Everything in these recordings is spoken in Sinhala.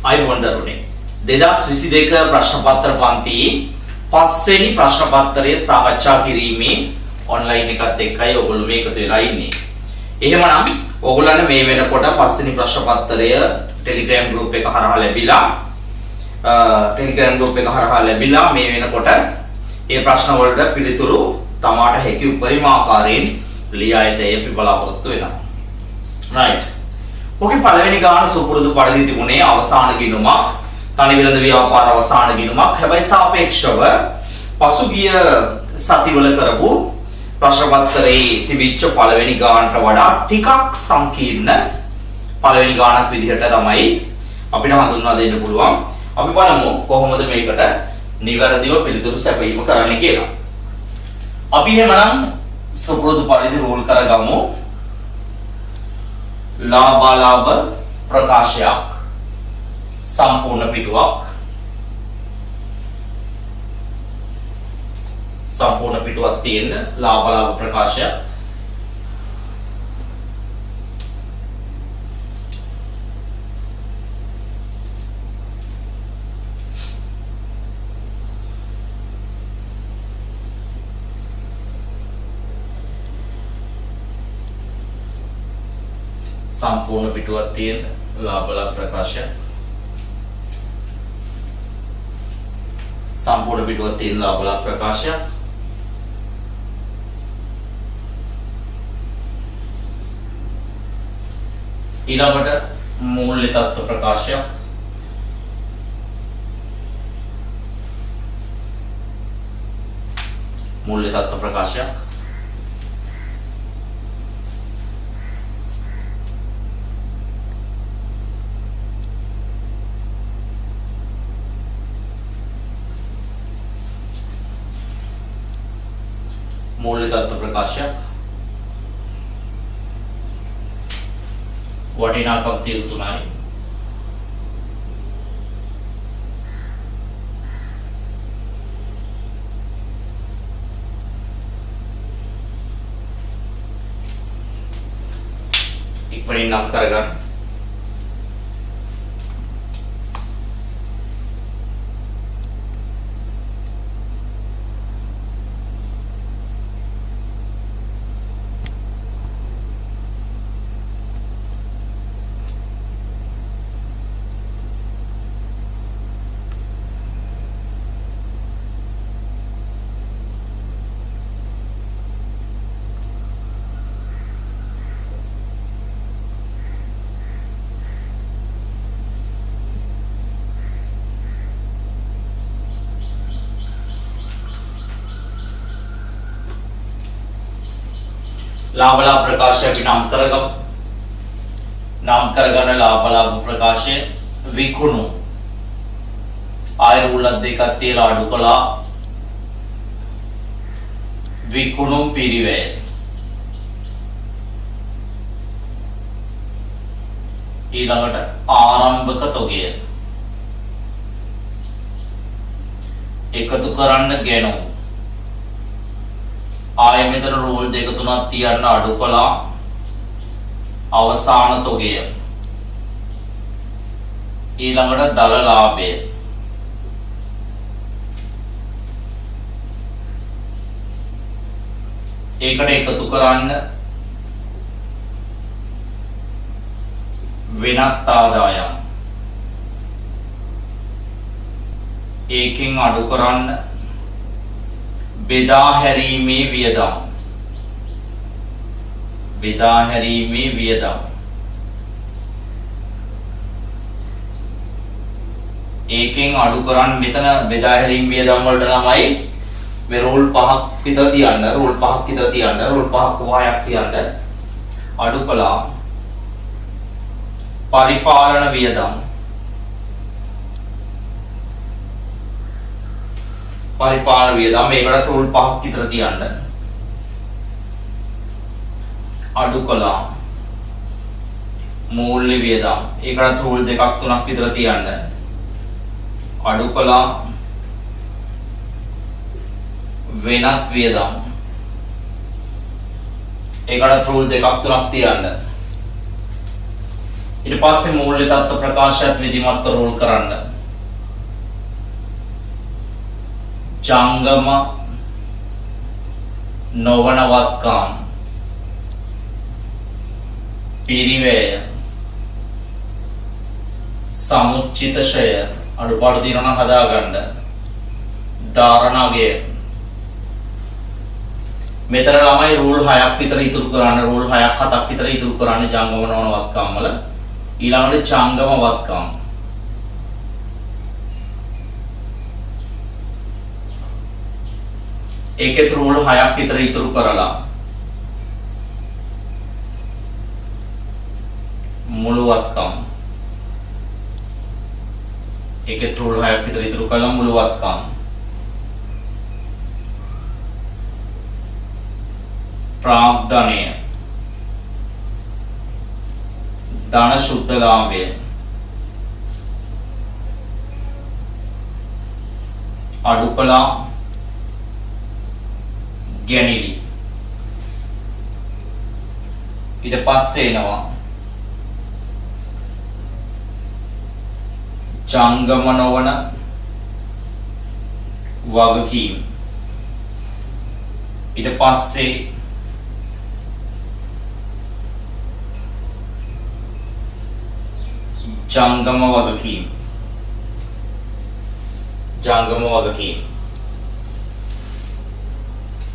අයිබෝන් දරුවනේ 2022 ප්‍රශ්න පත්‍ර පන්තියේ 5 වෙනි ප්‍රශ්න පත්‍රය සාකච්ඡා කිරීමේ ඔන්ලයින් එකත් එක්කයි ඔයගොල්ලෝ මේකතු වෙලා ඉන්නේ. එහෙමනම් ඔයගොල්ලන්ට මේ වෙනකොට 5 වෙනි ප්‍රශ්න පත්‍රය ටෙලිග්‍රෑම් ගෲප් එක හරහා ලැබිලා මේ වෙනකොට මේ ප්‍රශ්න වලට පිළිතුරු තමාට හැකි උපරිම ආකාරයෙන් ලියායතේ අපි බලාපොරොත්තු වෙනවා. right. ඔකේ පළවෙනි ගාන සුපුරුදු පරිදි තිබුණේ අවසාන ගිණුමක්. තනි විලද ව්‍යාපාර අවසාන ගිණුමක්. හැබැයි සාපේක්ෂව පසුගිය සතිවල කරපු ප්‍රශ්න පත්‍රයේ තිබිච්ච පළවෙනි ගානට වඩා ටිකක් සංකීර්ණ පළවෙනි ගානක් විදිහට තමයි අපිට හඳුන්වා දෙන්න පුළුවන්. අපි බලමු කොහොමද මේකට නිවැරදිව පිළිතුරු සැපයීම කරන්න කියලා. අපි එහෙමනම් සුපුරුදු පරිදි රූල් කරගමු. ලාභාලාභ ප්‍රකාශයක් සම්පූර්ණ පිටුවක් තියෙන ලාභාලාභ ප්‍රකාශයක් संपूर्ण पिटुවක් තියෙන ලාභාලාභ ප්‍රකාශය संपूर्ण पिटुවක් තියෙන ලාභාලාභ ප්‍රකාශය ඊළඟට මූල්‍ය තත්ත්ව ප්‍රකාශය මූල්‍ය තත්ත්ව ප්‍රකාශය मूल्य तत्व प्रकाशक वटिनाकम तीरुतुनाई इक्वली नाम करेगा लाभलाभ प्रकाशय भी नाम करगम लाभलाभ प्रकाशय विकुणु आयुर्लद्दे कत्तेल अडुकला विकुणु पिरिवे ඊළඟට ආරම්භක තොගය එකතු කරන්න ගෙනු ආයෙ මෙතන රූල් දෙක තුනක් තියන්න අඩු කළා අවසාන තොගය ඊළඟට දල ලාභය ඒකට එකතු කරන්න වෙනත් ආදායම් ඒකෙන් අඩු කරන්න බෙදා හැරීමේ වියදම් ඒකෙන් අඩු කරන් මෙතන බෙදා හැරීම වියදම් වලට ළමයි මේ රූල් පහක් විතර තියන්න රූල් පහක් 9ක් තියන්න අඩු කළා පරිපාලන වියදම් මේකට රූල් 5ක් විතර තියන්න අඩු කළා මූල්‍ය වියදම් ඒකට රූල් 2ක් 3ක් විතර තියන්න අඩු කළා වෙනත් වියදම් ඒකට රූල් 2ක් 3ක් තියන්න ඊට පස්සේ මූල්‍ය තත්ත්ව ප්‍රකාශයත් විධිමත්ව රූල් කරන්න. ජංගම නොවන වත්කම් පිරිවැය සමුච්චිතශය අඩුපාඩු තියෙනවා නම් හදාගන්න. ධාරණාගය මෙතන ළමයි රූල් 6ක් විතර ඉතුරු කරන්න, රූල් 6ක් 7ක් විතර ඉතුරු කරන්න ජංගම නොවන වත්කම් වල. ඊළඟට චංගම වත්කම්. ඒකේ රූල් 6ක් විතර ඉතුරු කරලා මුළු වත්කම්. ඒකේ රූල් 6ක් විතර ඉතුරු කරලා මුළු වත්කම්. ප්‍රාග්ධනය, ධන ශුද්ධලාභය, අඩුකලා ගැනිලි. ඊට පස්සේ එනවා ජංගම නොවන වගකීම්. ඊට පස්සේ ජංගම වගකීම්. ජංගම වගකීම්.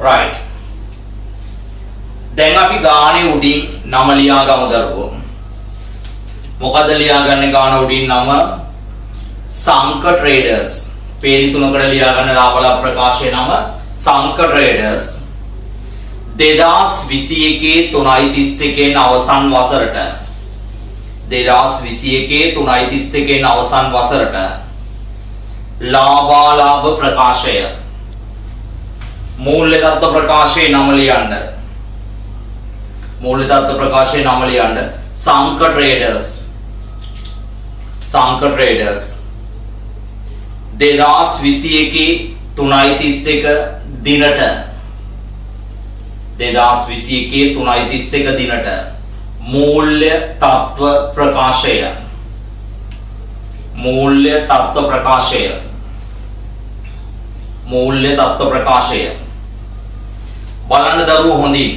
right. දැන් අපි ගානේ උඩින් නම ලියා ගමු දරුවෝ. මොකද ලියාගන්නේ ගාන උඩින් නම? සංක ට්‍රේඩර්ස්. පේලි තුනකට ලියාගන්න ලාභ ලාභ ප්‍රකාශයේ නම සංක ට්‍රේඩර්ස්. 2021 3:31 අවසන් වසරට 2021 3:31 අවසන් වසරට ලාභාලාභ ප්‍රකාශය මූල්‍ය තත්ත්ව ප්‍රකාශයේ නම ලියන්න. මූල්‍ය තත්ත්ව ප්‍රකාශයේ නම ලියන්න. සංක ට්‍රේඩර්ස්. සංක ට්‍රේඩර්ස් 2021 3:31 දිනට 2021 3:31 දිනට මූල්‍ය තත්ත්ව ප්‍රකාශය. මූල්‍ය තත්ත්ව ප්‍රකාශය. මූල්‍ය තත්ත්ව ප්‍රකාශය බලන්න දරුවෝ හොඳින්.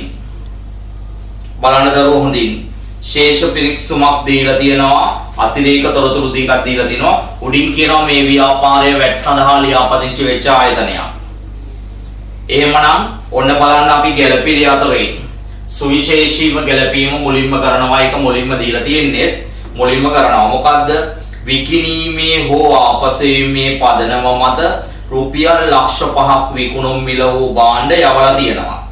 බලන්න දරුවෝ හොඳින්. ශේෂ පිරික්සුමක් දීලා තියෙනවා. අතිරේක තොරතුරු දෙකක් දීලා තිනවා. උඩින් කියනවා මේ ව්‍යාපාරයේ වැට් සඳහා ලියාපදිංචි වෙච්ච ආයතනයක්. එහෙමනම් ඔන්න බලන්න අපි ගැළපිලි අතරේ සුවිශේෂීව ගැළපීම මුලින්ම කරනවා. එක මුලින්ම දීලා තියෙන්නේ මුලින්ම කරනවා මොකද්ද? විකිණීමේ හෝ ආපසුවීමේ පදනම මත රුපියල් ලක්ෂ 5ක් විකුණුම් මිල වූ භාණ්ඩ යවලා තියෙනවා.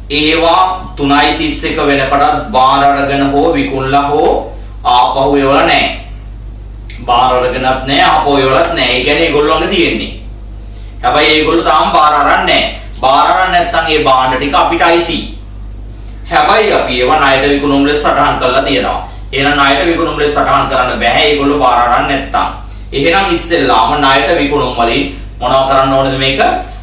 ඒවා 3:31 වෙනකටත් බාර අරගෙන හෝ විකුණලා හෝ ආපහු එවලා නැහැ. බාර අරගෙනත් නැහැ ආපහු එවලත් නැහැ. ඒ කියන්නේ ඒගොල්ලෝගේ තියෙන්නේ. හැබැයි ඒගොල්ලෝ තාම බාර අරන් නැහැ. බාර අරන් නැත්නම් ඒ භාණ්ඩ ටික අපිට අයිති. හැබැයි අපි ඒවා ණයට විකුණුම් ලෙස සටහන් කරලා තියෙනවා. එහෙනම් ණයට විකුණුම් ලෙස සටහන් කරන්න බෑ ඒගොල්ලෝ බාර අරන් නැත්නම්. එහෙනම් ඉස්සෙල්ලාම ණයට විකුණුම් වලින් මොනව කරන්න ඕනේද මේක?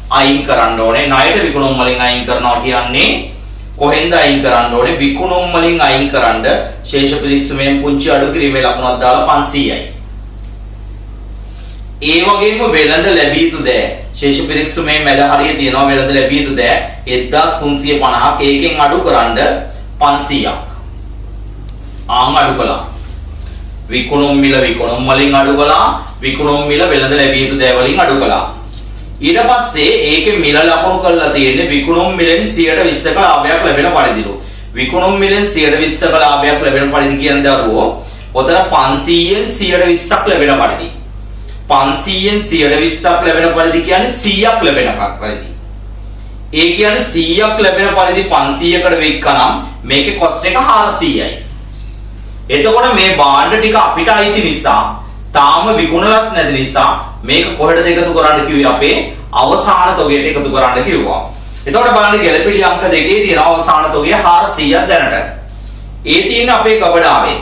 අයින් කරන්න ඕනේ. ණයට විකුණුම් වලින් අයින් කරනවා කියන්නේ කොහෙන්ද අයින් කරන්න ඕනේ? විකුණුම් වලින් අයින් කරන්න ශේෂ පිරික්සුමෙන් පුංචි අඩු කිරීමේ ලකුණක් දාලා 500යි. ඒ වගේම වෙළඳ ලැබිය යුතු දෑ ශේෂ පිරික්සුමේ මැද හරිය තියෙනවා. වෙළඳ ලැබිය යුතු දෑ 1350ක්. ඒකෙන් අඩු කරන්න 500ක්. ආන් අඩු කළා. විකුණුම් මිල විකුණුම් වලින් අඩු කළා. විකුණුම් මිල වෙළඳ ලැබිය යුතු දෑ වලින් අඩු කළා. ඊට පස්සේ ඒකේ මිල ලකුණු කරලා තියෙන්නේ විකුණුම් මිලෙන් 120ක ලාභයක් ලැබෙන පරිදිලු. විකුණුම් මිලෙන් 120ක ලාභයක් ලැබෙන පරිදි කියන දරුවෝ ඔතන 500න් 120ක් ලැබෙන පරිදි. 500න් 120ක් ලැබෙන පරිදි කියන්නේ 100ක් ලැබෙන පරිදි. ඒ කියන්නේ 100ක් ලැබෙන පරිදි 500කට වික්කනම් මේකේ කොස්ට් එක 400යි. එතකොට මේ භාණ්ඩ ටික අපිට අයිති නිසා තාම විකුණලත් නැති නිසා මේක කොහෙටද එකතු කරන්න කිව්වේ? අපේ අවසාන තොගයට එකතු කරන්න කිව්වා. එතකොට බලන්න ගැළපෙළි අංක දෙකේ තියෙන අවසාන තොගය 400ක් දැනට. ඒ තියෙන අපේ ගබඩාවේ.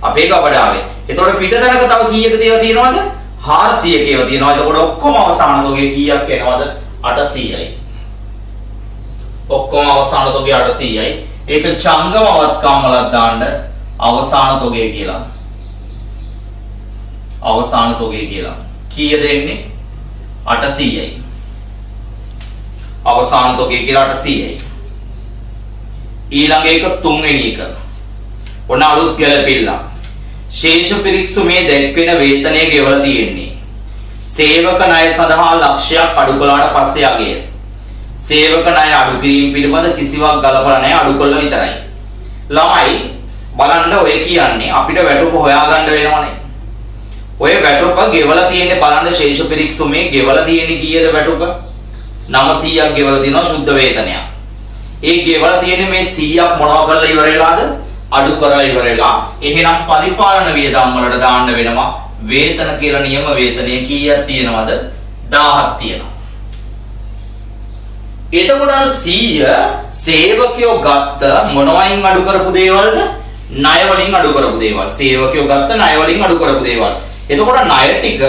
අපේ ගබඩාවේ. එතකොට පිටතනක තව කීයක දේව තියෙනවද? 400ක ඒවා තියෙනවා. එතකොට ඔක්කොම අවසාන තොගය කීයක් එනවද? 800යි. ඔක්කොම අවසාන තොගය 800යි. ඒක චංගම වත්කම් වලක් දාන්න අවසාන තොගය කියලා. අවසාන තොගය කියලා. කීයද එන්නේ? 800යි. අවසාන තොගය කියලා 800යි. ඊළඟ එක තුන්වෙනි එක. ඔන්න අලුත් ගැලපෙilla. ශේෂ පිරික්සුමේ දැක්වෙන වේතනය ගෙවලා තියෙන්නේ. සේවක ණය සඳහා ලක්ෂයක් අඩු කළාට පස්සේ අගය. සේවක ණය අඩු කිරීම පිළිබඳ කිසිවක් ගලපලා නැහැ, අඩු කළා විතරයි. ළමයි බලන්න ඔය කියන්නේ අපිට වැටුප හොයාගන්න වෙනවනේ. ඔය වැටුප ගෙවලා තියෙන්නේ බලන්න ශේෂ පිරික්සුමේ ගෙවලා තියෙන්නේ කීයද වැටුප? 900ක් ගෙවලා තියෙනවා සුද්ධ වේතනයක්. ඒ ගෙවලා තියෙන්නේ මේ 100ක් මොනව කරලා ඉවර වෙලාද? අඩු කරලා ඉවර වෙලා. එහෙනම් පරිපාලන වියදම් වලට දාන්න වෙනවා වේතන කියලා නියම වේතනය කීයක් තියෙනවද? 1000ක් තියෙනවා. එතකොට අර 100 සේවකයෝ ගත්ත මොනවයින් අඩු කරපු දේවල්ද? ණය වලින් අඩු කරපු දේවල්. සේවකයෝ ගත්ත ණය වලින් අඩු කරපු දේවල්. එතකොට ණය ටික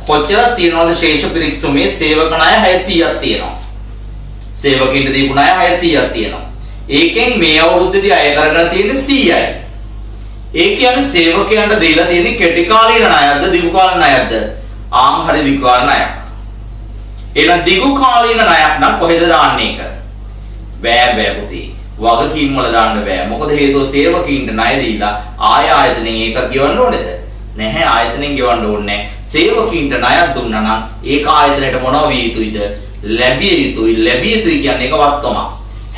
කොච්චරක් තියෙනවද ශේෂ පිරික්සුමේ? සේවක ණය 600ක් තියෙනවා. සේවකින්ට දීපු ණය 600ක් තියෙනවා. ඒකෙන් මේ අවුරුද්දේදී අය කරගෙන තියෙන්නේ 100යි. ඒ කියන්නේ සේවකයන්ට දීලා තියෙන්නේ කෙටි කාලීන ණයක්ද දිගු කාලීන ණයක්ද? ආම් හරි දිගු කාලීන ණයක්. එහෙනම් දිගු කාලීන ණයක් නම් කොහෙද දාන්නේ ඒක? බෑ පුතේ. වගකීම් වල දාන්න බෑ. මොකද හේතුව සේවකින්ට ණය දීලා ආය ආයතනෙන් ඒකත් ගෙවන්න ඕනේද? නැහැ, ආයතනෙන් ගෙවන්න ඕනේ නැහැ. සේවකින්ට ණයක් දුන්නා නම් ඒක ආයතනයට මොනව විය යුතුයිද? ලැබිය යුතුයි. ලැබිය යුතුයි කියන්නේ ඒක වත්කමක්.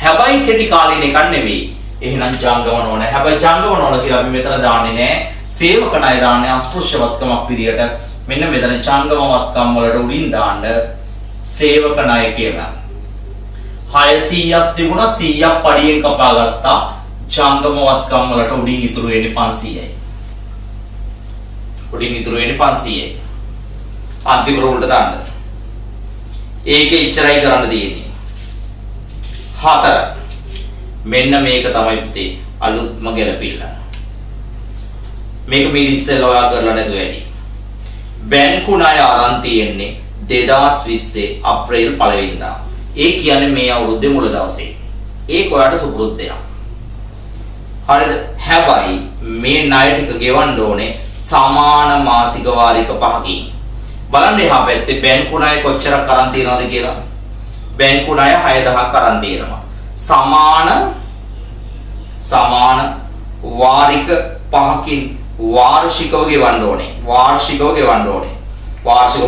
හැබැයි කෙටි කාලීන එකක් නෙවෙයි. එහෙනම් ජංගමන ඕන. හැබැයි ජංගමන ඕන කියලා අපි මෙතන දාන්නේ නැහැ. සේවක ණය දාන්නේ අස්පෘශ්‍යවත්කමක් විදියට. මෙන්න මෙතන ජංගමවත්කම් වලට උඩින් දාන්න සේවක ණය කියලා. 600ක් තිබුණා 100ක් පඩියෙන් කපා ගත්තා. ජංගමවත්කම් වලට උඩින් ඉතුරු වෙන්නේ 500යි. උඩින් ඉතුරු වෙන්නේ 500යි. අන්තිම රෝල්ට දාන්න. ඒකේ ඉච්චරයි කරන්න තියෙන්නේ. 4. මෙන්න මේක තමයි පුතේ අලුත්ම ගැලපිල්ල. මේක මේ ඉස්සෙල්ලා ඔයා කරලා නැතුව ඇති. බැංකු ණය අරන් තියෙන්නේ 2020 අප්‍රේල් 1 වෙනිදා. ඒ කියන්නේ මේ අවුරුද්දේ මුල දවසේ. ඒක ඔයාට සුපුරුද්දයක්. හරිද? හැබැයි මේ ණය ටික ගෙවන්න ඕනේ සමාන මාසික වාරික 5කින්. බලන්න එහා පැත්තේ බැංකු ණය කොච්චරක් අරන් තියනවද කියලා. බැංකු ණය 6000ක් අරන් තියෙනවා. සමාන වාරික 5කින් වාර්ෂිකව ගෙවන්න ඕනේ. වාර්ෂිකව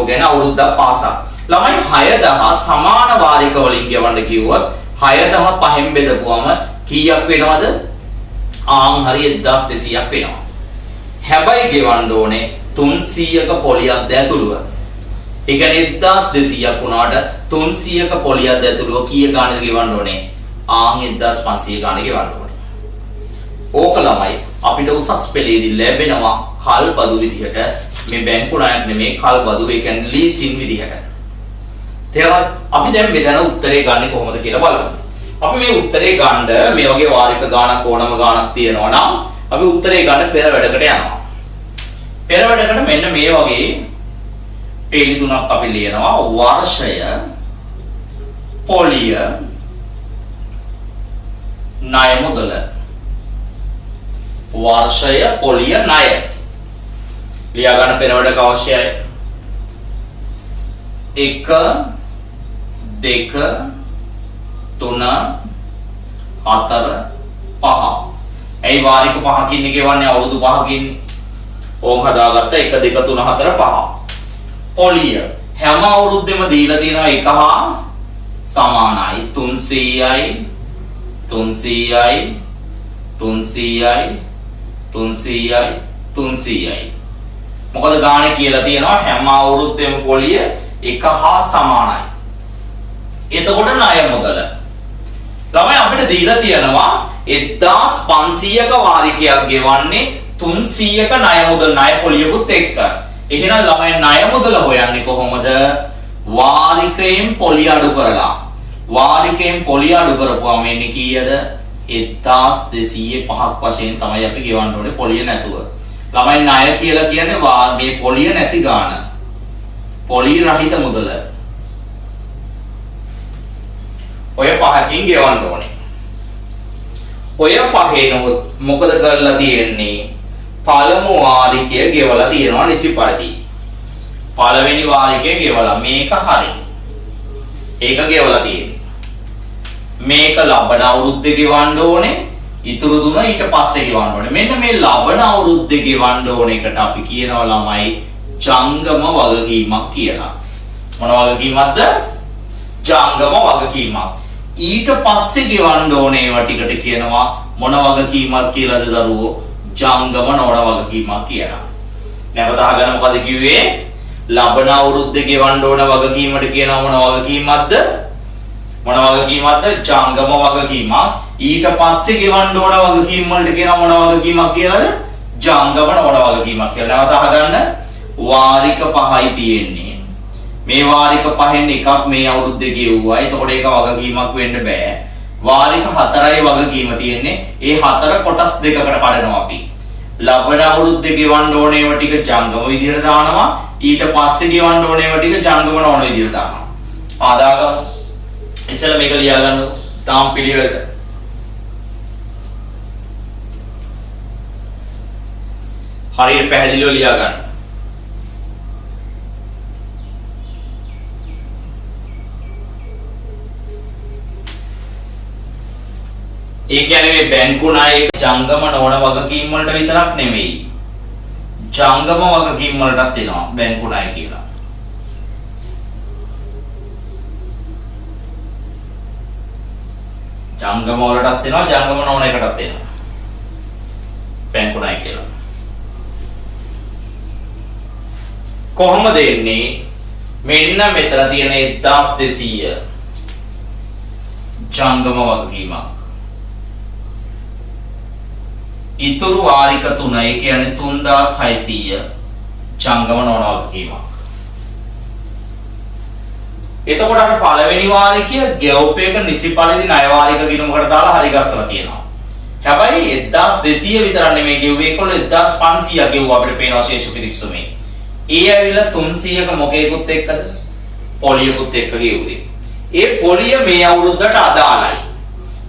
කියන්නේ අවුරුද්දක් පාසා. ළමයි 6000 සමාන වාරික වලින් ගෙවන්න කිව්වොත් 6000 පහෙන් බෙදපුවම කීයක් වෙනවද? ආන් හරි 1200ක් වෙනවා. හැබැයි ගෙවන්න ඕනේ 300ක පොලියක් දැතුළුව. ඒ කියන්නේ 1200ක් වුණාට 300ක පොලියක් දැතුළුව කීය ගානද ගෙවන්න ඕනේ? ආන් 1500 ගාන ගෙවන්න ඕනේ. ඕක ළමයි අපිට උසස් පෙළේදී ලැබෙනවා කල්බදු විදිහට. මේ බැංකු ණයක් නෙමේ කල්බදු, ඒ කියන්නේ ලීසින් විදිහට. තේරෙනවද? අපි දැන් මෙතන උත්තරේ ගන්න කොහොමද කියලා බලමු. අපි මේ උත්තරේ ගන්න මේ වගේ වාරික ගානක් ඕනම ගානක් තියෙනවා නම් අපි උත්තරේ ගන්න පෙර වැඩකට යනවා. පෙර වැඩකට මෙන්න මේ වගේ පේලි තුනක් අපි ලියනවා. වර්ෂය, පොලිය, ණය මුදල. වර්ෂය, පොලිය, ණය. ලියා ගන්න පෙර වැඩක අවශ්‍යයි. 1 2 3 4 5. ඒ වාරික 5කින් ගෙවන්නේ අවුරුදු 5කින්. ඕම් හදාගත්ත 1 2 3 4 5. පොලිය හැම අවුරුද්දෙම දීලා තියෙනවා 1 හා සමානයි 300යි 300යි 300යි 300යි 300යි. මොකද ගානේ කියලා තියෙනවා හැම අවුරුද්දෙම පොලිය 1 හා සමානයි. එතකොට ණය මුදල ළමයි අපිට දීලා තියෙනවා 1500ක වාරිකයක් ගෙවන්නේ 300ක ණය මුදල් ණය පොලියකුත් එක්ක. එහෙනම් ළමයි ණය මුදල හොයන්නේ කොහොමද? වාරිකයෙන් පොලිය අඩු කරලා. වාරිකයෙන් පොලිය අඩු කරපුවාම එන්නේ කීයද? 1205ක් වශයෙන් තමයි අපි ගෙවන්න ඕනේ පොලිය නැතුව. ළමයි ණය කියලා කියන්නේ මේ පොලිය නැති ගාන. පොලිය රහිත මුදල. ඔය 5කින් ගෙවන්න ඕනේ. ඔය පහේනොත් මොකද කරලා තියෙන්නේ? පළමු වාරිකය ගෙවලා තියෙනවා නිසි පරිදි. පළවෙනි වාරිකය ගෙවලා මේක හරි. ඒක ගෙවලා තියෙන්නේ. මේක ලබන අවුරුද්දේ ගෙවන්න ඕනේ. ඉතුරු දුන ඊට පස්සේ ගෙවන්න ඕනේ. මෙන්න මේ ලබන අවුරුද්දේ ගෙවන්න ඕන එකට අපි කියනවා ළමයි ජංගම වගකීමක් කියලා. මොන වගකීමක්ද? ජංගම වගකීමක්. ඊට පස්සේ ගෙවන්න ඕනේ ඒවා ටිකට කියනවා මොන වගකීමක් කියලාද දරුවෝ? ජංගම නොවන වගකීමක් කියලා. නැවත අහගන්න මොකද කිව්වේ? ලබන අවුරුද්දේ ගෙවන්න ඕන වගකීමට කියනවා මොන වගකීමක්ද? මොන වගකීමක්ද? ජංගම වගකීමක්. ඊට පස්සේ ගෙවන්න ඕන වගකීම් වලට කියනවා මොන වගකීමක් කියලාද? ජංගම නොවන වගකීමක් කියලා. නැවත අහගන්න. වාරික 5යි තියෙන්නේ. මේ වාරික 5න් එකක් මේ අවුරුද්දේ ගෙවුවා. එතකොට ඒක වගකීමක් වෙන්න බෑ. වාරික 4යි වගකීම තියෙන්නේ. ඒ 4 කොටස් දෙකකට කඩනවා අපි. ලබන අවුරුද්දේ ගෙවන්න ඕනේ ඒවා ටික ජංගම විදියට දානවා. ඊට පස්සේ ගෙවන්න ඕනේ ඒවා ටික ජංගම නොවන විදියට දානවා. ආදාගමු. ඉස්සෙල්ලා මේක ලියා ගන්න තාම් පිළිවෙලට. හරියට පැහැදිලිව ලියා ගන්න. ඒ කියන්නේ මේ බැංකු ණය ජංගම නොවන වගකීම් වලට විතරක් නෙමෙයි. ජංගම වගකීම් වලටත් එනවා බැංකු ණය කියලා. ජංගම වලටත් එනවා ජංගම නොවන එකටත් එනවා. බැංකු ණය කියලා. කොහොමද එන්නේ? මෙන්න මෙතන තියෙන 1200 ජංගම වගකීමක්. ඉතුරු වාරික 3 ඒ කියන්නේ 3600 ජංගම නොවන වගකීමක්. එතකොට අර පළවෙනි වාරිකය ගෙවපේක නිසි පරිදි ණය වාරික ගිණුමකට දාලා හරි ගස්සලා තියෙනවා. හැබැයි 1200 විතර නෙමෙයි ගෙවුවේ. ඒකවල 1500 ගෙවුවා අපිට පේනවා ශේෂ පිරික්සුමේ. ඒ ඇවිල්ලා 300ක මොකේකුත් එක්කද? පොලියකුත් එක්ක ගෙවුවේ. ඒ පොලිය මේ අවුරුද්දට අදාළයි.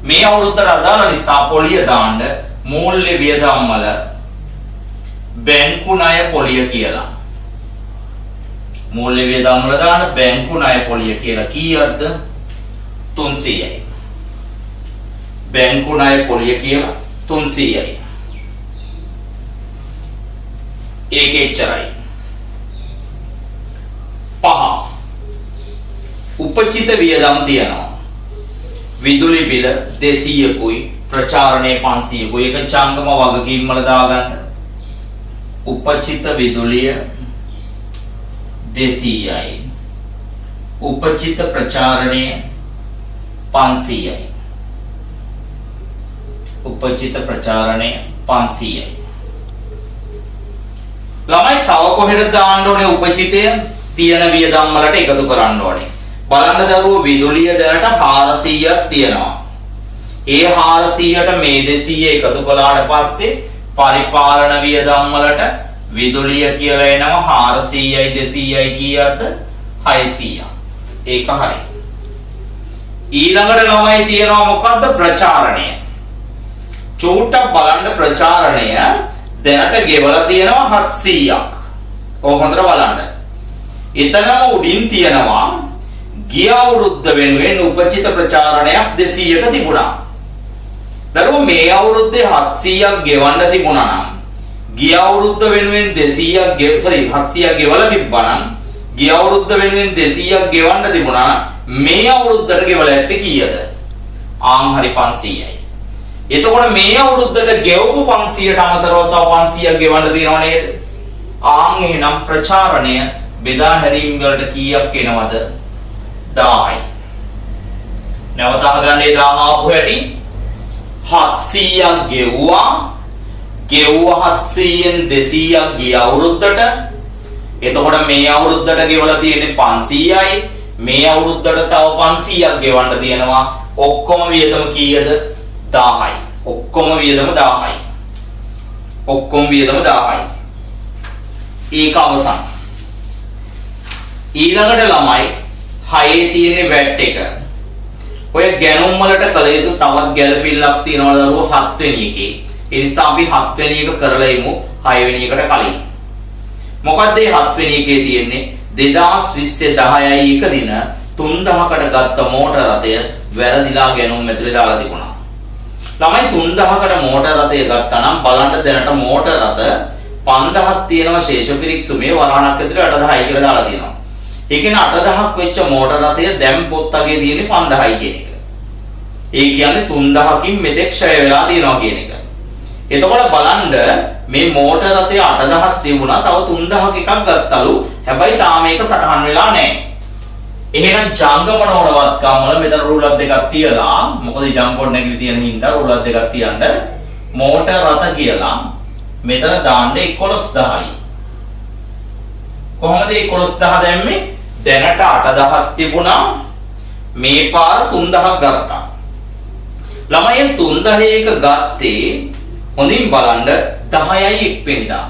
මේ අවුරුද්දට අදාළ නිසා පොලිය දාන්න මූල්‍ය වියදම් වල බැංකු ණය පොලිය කියලා. මූල්‍ය වියදම් වල දාන බැංකු ණය පොලිය කියලා කීයක්ද? 300යි. බැංකු ණය පොලිය කියලා 300යි. ඒක එච්චරයි. 5 උපචිත වියදම් තියනවා. විදුලි බිල 200කුයි ප්‍රචාරණය 500කුයි. ඒක ජංගම වගකීම් වල දාගන්න. උපචිත විදුලිය 200යි. උපචිත ප්‍රචාරණය 500යි. උපචිත ප්‍රචාරණය 500යි. ළමයි තව කොහෙද දාන්න ඕනේ? උපචිතය තියෙන වියදම් වලට එකතු කරන්න ඕනේ. බලන්න දරුවෝ විදුලිය දැනට 400ක් තියෙනවා. ඒ 400ට මේ 200 එකතු කළාට පස්සේ පරිපාලන වියදම් වලට විදුලිය කියලා එනවා 400යි 200යි කීයක්ද? 600ක්. ඒක හරි. ඊළඟට ළමයි තියෙනවා මොකද්ද? ප්‍රචාරණය. චූට්ටක් බලන්න ප්‍රචාරණය දැනට ගෙවලා තියෙනවා 700ක්. ඕක හොඳට බලන්න. එතනම උඩින් තියෙනවා ගිය අවුරුද්ද වෙනුවෙන් උපචිත ප්‍රචාරණයක් 200ක තිබුණා. දරුවෝ මේ අවුරුද්දේ 700ක් ගෙවන්න තිබුණා නම් ගිය අවුරුද්ද වෙනුවෙන් 700ක් ගෙවලා තිබ්බා නම් ගිය අවුරුද්ද වෙනුවෙන් 200ක් ගෙවන්න තිබුණා මේ අවුරුද්දට ගෙවලා ඇත්තේ කීයද? ආන් හරි 500යි. එතකොට මේ අවුරුද්දට ගෙවපු 500ට අමතරව තව 500ක් ගෙවන්න තියෙනව නේද? ආන් එහෙනම් ප්‍රචාරණය බෙදා හැරීම් වලට කීයක් එනවද? 10යි. නැවත අහගන්නේ 10 ආපු හැටි 700ක් ගෙවුවා. ගෙවුවා 700න් 200ක් ගිය අවුරුද්දට. එතකොට මේ අවුරුද්දට ගෙවලා තියෙන්නේ 500යි. මේ අවුරුද්දට තව 500ක් ගෙවන්න තියෙනවා. ඔක්කොම වියදම කීයද? 10යි. ඔක්කොම වියදම 10යි. ඔක්කොම වියදම 10යි. ඒක අවසන්. ඊළඟට ළමයි 6 තියෙන වැට් එක. ඔය ගැනුම් වලට කළ යුතු තවත් ගැළපිල්ලක් තියෙනවා දරුවෝ 7 වෙනි එකේ. ඒ නිසා අපි 7 වෙනි එක කරලා ඉමු 6 වෙනි එකට කලින්. මොකද මේ 7 වෙනි එකේ තියෙන්නේ 2020 10යි 1 දින 3000කට ගත්ත මෝටර රථය වැරදිලා ගැනුම් ඇතුලේ දාලා තිබුණා. ළමයි 3000කට මෝටර රථය ගත්තා නම් බලන්න දැනට මෝටර රථ 5000ක් තියෙනවා ශේෂ පිරික්සුමේ වරහණක් ඇතුලේ 8000යි කියලා දාලා තියෙනවා. ඒ කියන්නේ 8000ක් වෙච්ච මෝටර රථය දැන් පොත්තගේ තියෙන්නේ 5000යි කියන එක. ඒ කියන්නේ 3000කින් මෙතෙක් ඡය වෙලා තියෙනවා කියන එක. එතකොට බලන්න මේ මෝටර රථය 8000ක් තිබුණා තව 3000ක එකක් ගත්තලු. හැබැයි තාම මේක සටහන් වෙලා නැහැ. එහෙනම් ජංගම නෝනවත්කම් වල මෙතන රූලර් දෙකක් තියලා මොකද ජංග කොඩ් නැගිලි තියෙන හින්දා රූලර් දෙකක් තියන්න මෝටර රථ කියලා මෙතන දාන්න 11000යි. කොහොමද 11000 දැම්මේ? දැනට 8000ක් තිබුණා මේ පාර 3000ක් ගත්තා. ළමයි 3000 එක ගත්තේ හොඳින් බලන්න 10යි 1 වෙනිදා.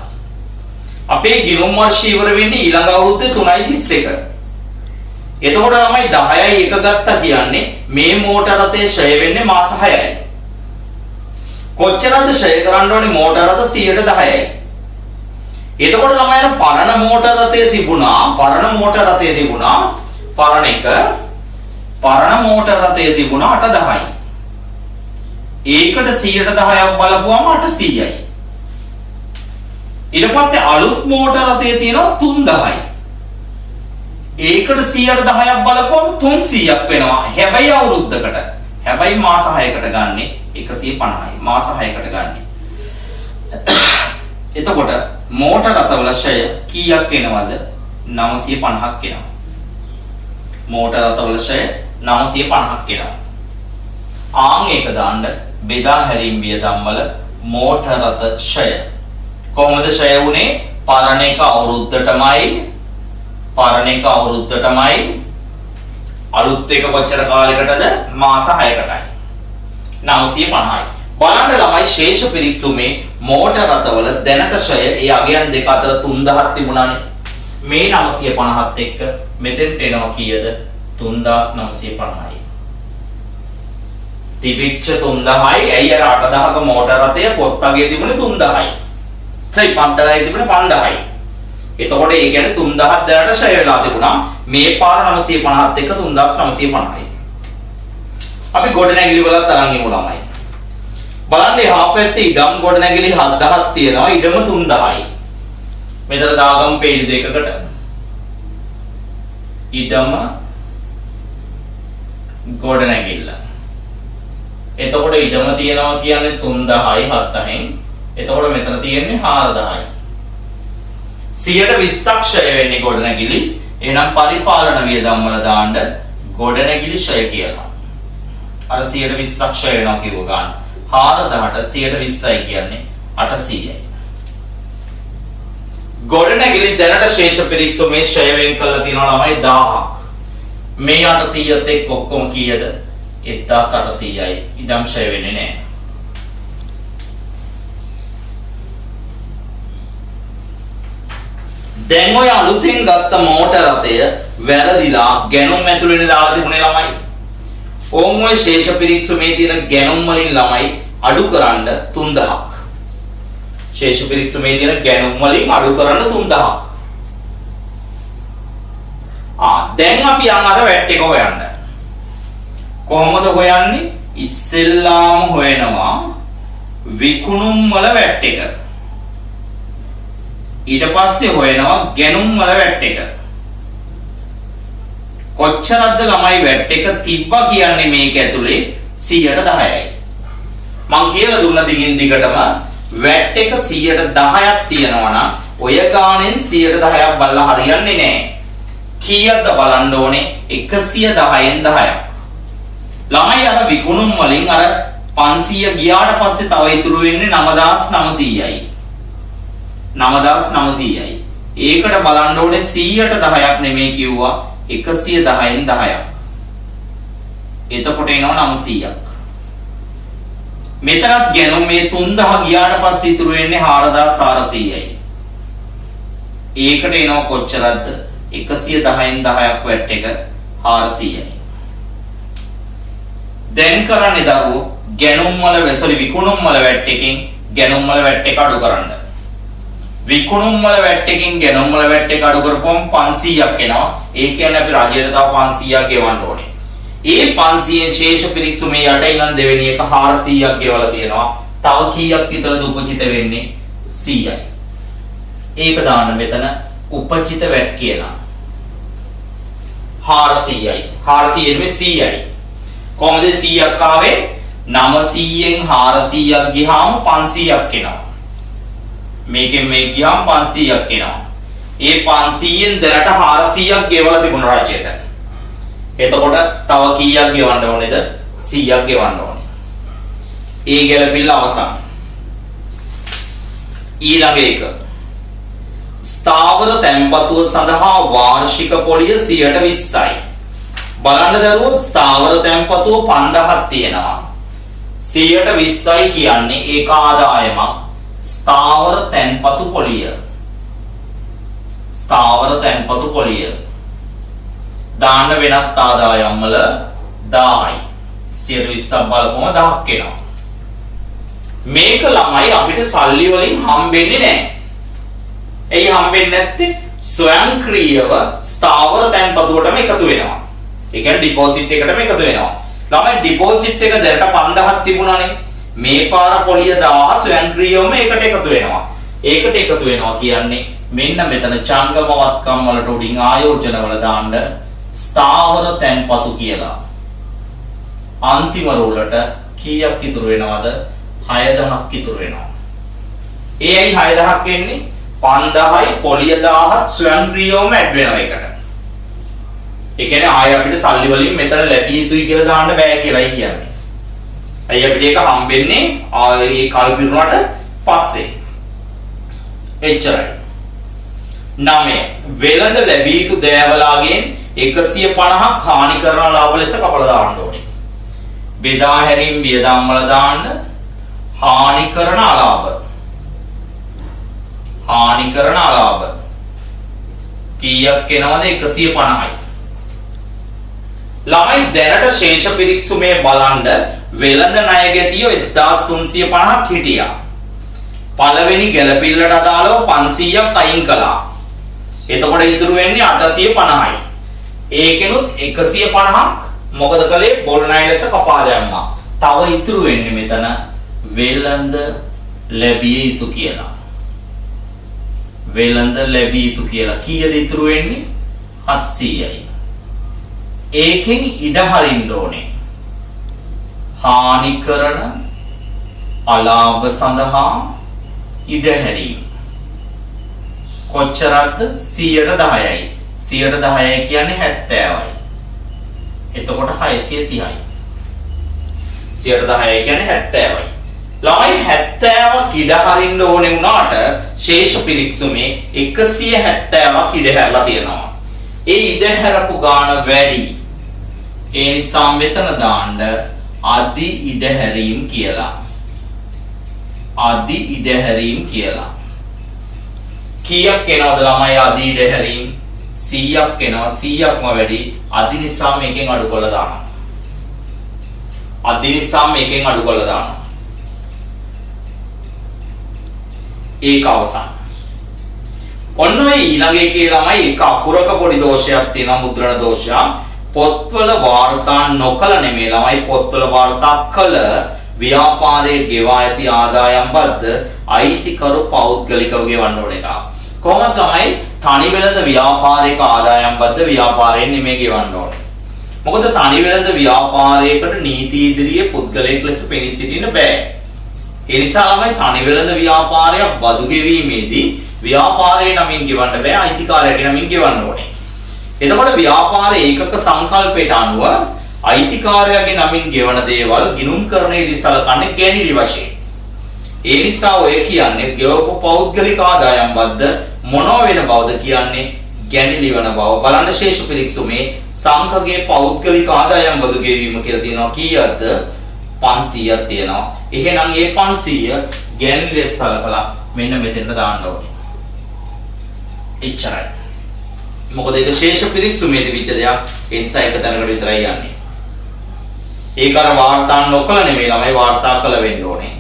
අපේ ගිණුම් වර්ෂය ඉවර වෙන්නේ ඊළඟ අවුරුද්දේ 3.31. එතකොට ළමයි 10යි 1 ගත්තා කියන්නේ මේ මෝටර රථයේ ඡය වෙන්නේ මාස 6යි. කොච්චරද ඡය කරන්න ඕනේ මෝටර රථ 110යි. එතකොට ළමයි අර පරණ මෝටර රථයේ තිබුණා පරණ මෝටර රථයේ තිබුණා පරණ එක පරණ මෝටර රථයේ තිබුණා 8000යි. ඒකට 110ක් බලපුවම 800යි. ඊට පස්සේ අලුත් මෝටර රථයේ තියෙනවා 3000යි. ඒකට 110ක් බලපුවම 300ක් වෙනවා. හැබැයි අවුරුද්දකට. හැබැයි මාස 6කට ගන්නෙ 150යි. මාස 6කට ගන්නෙ. එතකොට මෝටර රථවල ඡය කීයක් එනවද? 950ක් එනවා. මෝටර රථවල ඡය 950ක් එනවා. ආන් එක දාන්න බෙදා හැරීම් වියදම් වල මෝටර රථ ඡය කොහොමද ඡය වුනේ? පරණ එක අවුරුද්දටමයි අලුත් එක කොච්චර කාලයකටද? මාස 6කටයි. 950යි. බලන්න ළමයි ශේෂ පිරික්සුමේ මෝටර රථවල දැනට ඡය ඒ අගයන් දෙක අතර 3000ක් තිබුණානේ. මේ 950ත් එක්ක මෙතෙන්ට එනවා කීයද? 3950යි. තිබිච්ච 3000යි. ඇයි අර 8000ක මෝටර රථය පොත්තගේ තිබුණේ 3000යි. සයි 5000යි තිබුණේ 5000යි. එතකොට ඒ කියන්නේ 3000ක් දැනට ඡය වෙලා තිබුණා. මේ පාර 950ත් එක්ක 3950යි. අපි ගොඩනැගිලි වල තරම් ඉමු ළමයි. බලන්න එහා පැත්තේ ඉඩම් ගොඩනැගිලි 7000ක් තියෙනවා. ඉඩම 3000යි. මෙතන දාගමු පේලි දෙකකට. ඉඩම ගොඩනැගිල්ල. එතකොට ඉඩම තියෙනවා කියන්නේ 3000යි 7000න්. එතකොට මෙතන තියෙන්නේ 4000යි. 120ක් ඡය වෙන්නේ ගොඩනැගිලි. එහෙනම් පරිපාලන වියදම් වල දාන්න ගොඩනැගිලි ඡය කියලා. අර 120ක් ඡය වෙනවා කිව්ව ගන්න. 4000ට 120යි කියන්නේ 800යි. ගොඩනැගිලි දැනට ශේෂ පිරික්සුමේ ඡය වෙන් කරලා තියෙනවා ළමයි 1000ක්. මේ 800ත් එක්ක ඔක්කොම කීයද? 1800යි. ඉඩම් ඡය වෙන්නේ නැහැ. දැන් ඔය අලුතෙන් ගත්ත මෝටර රථය වැරදිලා ගැනුම් ඇතුළේ දාලා තිබුණේ ළමයි. ඕම් ඔය ශේෂ පිරික්සුමේ තියෙන ගැනුම් වලින් ළමයි අඩු කරන්න 3000ක්. ශේෂ පිරික්සුමේ තියෙන ගැනුම් වලින් අඩු කරන්න 3000ක්. දැන් අපි යන අර වැට් එක හොයන්න. කොහොමද හොයන්නේ? ඉස්සෙල්ලාම හොයනවා විකුණුම් වල වැට් එක. ඊට පස්සේ හොයනවා ගැනුම් වල වැට් එක. කොච්චරද ළමයි වැට් එක තිබ්බා කියන්නේ මේක ඇතුලේ 110යි. මං කියලා දුන්න දිගින් දිගටම වැට් එක 110ක් තියෙනවා නම් ඔය ගානෙන් 110ක් බලලා හරියන්නේ නැහැ. කීයක්ද බලන්න ඕනේ? 110න් 10ක්. ළමයි අර විකුණුම් වලින් අර 500 ගියාට පස්සේ තව ඉතුරු වෙන්නේ 9900යි. 9900යි. ඒකට බලන්න ඕනේ 100ට 10ක් නෙමෙයි කිව්වා 110න් 10ක්. එතකොට එනවා 900ක්. මෙතනත් ගැනුම් මේ 3000 ගියාට පස්සේ ඉතුරු වෙන්නේ 4400යි. ඒකට එනවා කොච්චරද? 110න් 10ක් වැට් එක 400යි. දැන් කරන්නේ දරුවෝ ගැනුම් වල වැසලි විකුණුම් වල වැට් එකකින් ගැනුම් වල වැට් එක අඩු කරන්න. විකුණුම් වල වැට් එකකින් ගැනුම් වල වැට් එක අඩු කරපුවම 500ක් එනවා. ඒ කියන්නේ අපි රජයට තව 500ක් ගෙවන්න ඕනේ. ඒ 500න් ශේෂ පිරික්සුමේ යට ඉඳන් දෙවෙනි එක 400ක් ගෙවලා තියෙනවා. තව කීයක් විතරද උපචිත වෙන්නේ? 100යි. ඒක දාන්න මෙතන උපචිත වැට් කියලා. 400යි. 400 නෙමෙයි 100යි. කොහොමද 100ක් ආවේ? 900න් 400ක් ගියාම 500ක් එනවා. මේකෙන් මේ ගියාම 500ක් එනවා. ඒ 500න් දැනට 400ක් ගෙවලා තිබුණ රජයට. එතකොට තව කීයක් ගෙවන්න ඕනේද? 100ක් ගෙවන්න ඕනේ. ඒ ගැළපිල්ල අවසන්. ඊළඟ එක. ස්ථාවර තැන්පතුව සඳහා වාර්ෂික පොලිය 20%යි. බලන්න දරුවෝ ස්ථාවර තැන්පතුව 5000ක් තියෙනවා. 20%යි කියන්නේ ඒක ආදායමක්. ස්ථාවර තැන්පතු පොලිය. ස්ථාවර තැන්පතු පොලිය. දාන්න වෙනත් ආදායම් වල 1000යි. 20%ක් බලපුවම 1000ක් එනවා. මේක ළමයි අපිට සල්ලි වලින් හම්බෙන්නේ නැහැ. එයි හම්බෙන්නේ නැත්තේ ස්වයංක්‍රීයව ස්ථාවර තැන්පතුවටම එකතු වෙනවා. ඒ කියන්නේ ඩිපොසිට් එකටම එකතු වෙනවා. ළමයි ඩිපොසිට් එක දැනට 5000ක් තිබුණානේ. මේ පාර පොලිය 1000 ස්වයංක්‍රීයවම ඒකට එකතු වෙනවා. ඒකට එකතු වෙනවා කියන්නේ මෙන්න මෙතන චංගමවත්කම් වලට උඩින් ආයෝජන වල දාන්න ස්ථාවර තැන්පතු කියලා. අන්තිම රෝලට කීයක් ඉතුරු වෙනවද? 6000ක් ඉතුරු වෙනවා. ඒයි 6000ක් එන්නේ 5000යි පොලිය 1000ත් ස්වයංක්‍රීයවම ඇඩ් වෙනවා එකට. ඒ කියන්නේ ආය අපිට සල්ලි වලින් මෙතන ලැබිය යුතුයි කියලා දාන්න බෑ කියලායි කියන්නේ. අය අපිට ඒක හම්බෙන්නේ ඒ කල්පිරුණාට පස්සේ. එච්චරයි. 9 වෙළඳ ලැබිය යුතු දෑවලාගෙන් 150ක් හානි කරන ලාභ ලෙස කපලා දාන්න ඕනේ. බෙදා හැරීම් වියදම් වල දාන්න හානි කරන අලාභ. හානි කරන අලාභ කීයක් එනවද? 150යි. ළමයි දැනට ශේෂ පිරික්සුමේ බලන්න වෙළඳ ණය ගැතියෝ 1350ක් හිටියා. පළවෙනි ගැළපිල්ලට අදාළව 500ක් අයින් කළා. එතකොට ඉතුරු වෙන්නේ 850යි. ඒකෙනුත් 150ක් මොකද කළේ? බොල් ණය ලෙස කපා දැම්මා. තව ඉතුරු වෙන්නේ මෙතන වෙළඳ ලැබිය යුතු කියලා. වෙළඳ ලැබිය යුතු කියලා. කීයද ඉතුරු වෙන්නේ? 700යි. ඒකෙන් ඉඩ හරින්න ඕනේ. හානි කරන අලාභ සඳහා ඉඩ හැරීම. කොච්චරක්ද? 10%යි. 10% කියන්නේ 70යි. එතකොට 630යි. 10% කියන්නේ 70යි. ළමයි 70ක් ඉඩ හරින්න ඕනේ වුණාට ශේෂ පිරික්සුමේ 170ක් ඉඩ හැරලා තියෙනවා. ඒ ඉඩ හැරපු ගාන වැඩි. ඒ නිසා මෙතන දාන්න අදි ඉඩ හැරීම් කියලා. අදි ඉඩ හැරීම් කියලා. කීයක් එනවද ළමයි අදි ඉඩ හැරීම්? 100ක් එනවා. 100ක්ම වැඩි. අදි නිසා මේකෙන් අඩු කරලා දානවා. අදි නිසා මේකෙන් අඩු කරලා දානවා. ඒක අවසන්. ඔන්න ඔය ඊළඟ එකේ ළමයි එක අකුරක පොඩි දෝෂයක් තියෙනවා, මුද්‍රණ දෝෂයක්. පොත්වල වාර්තා නොකළ නෙමෙයි ළමයි, පොත්වල වාර්තා කළ ව්‍යාපාරයේ ගෙවා ඇති ආදායම් බද්ද අයිතිකරු පෞද්ගලිකව ගෙවන්න ඕන එක. කොහොමද ළමයි තනි වෙළඳ ව්‍යාපාරික ආදායම් බද්ද ව්‍යාපාරයෙන් නෙමෙයි ගෙවන්න ඕනේ. මොකද තනි වෙළඳ ව්‍යාපාරයකට නීති ඉදිරියේ පුද්ගලයෙක් ලෙස පෙනී සිටින්න බෑ. ඒ නිසා ළමයි තනි වෙළඳ ව්‍යාපාරයක් බදු ගෙවීමේදී ව්‍යාපාරයේ නමින් ගෙවන්න බෑ, අයිතිකාරයාගේ නමින් ගෙවන්න ඕනේ. එතකොට ව්‍යාපාර ඒකක සංකල්පයට අනුව අයිතිකාරයාගේ නමින් ගෙවන දේවල් ගිණුම් කරණයේදී සලකන්නේ ගැණිලි වශයෙන්. ඒ නිසා ඔය කියන්නේ ගෙවපු පෞද්ගලික ආදායම් බද්ද මොනව වෙන බවද කියන්නේ? ගැණිලි වන බව. බලන්න ශේෂ පිරික්සුමේ සංඛගේ පෞද්ගලික ආදායම් බදු ගෙවීම කියලා තියෙනවා. කීයක්ද? 500ක් තියෙනවා. එහෙනම් මේ 500 ගැණිලි ලෙස සලකලා මෙන්න මෙතෙන්ට දාන්න ඕනේ. එච්චරයි. මොකද ඒක ශේෂ පිරික්සුමේදී විච දෙයක්. ඒ නිසා එක තැනකට විතරයි යන්නේ. ඒක අර වාර්තා නොකළ නෙමෙයි ළමයි වාර්තා කළ වෙන්න ඕනේ.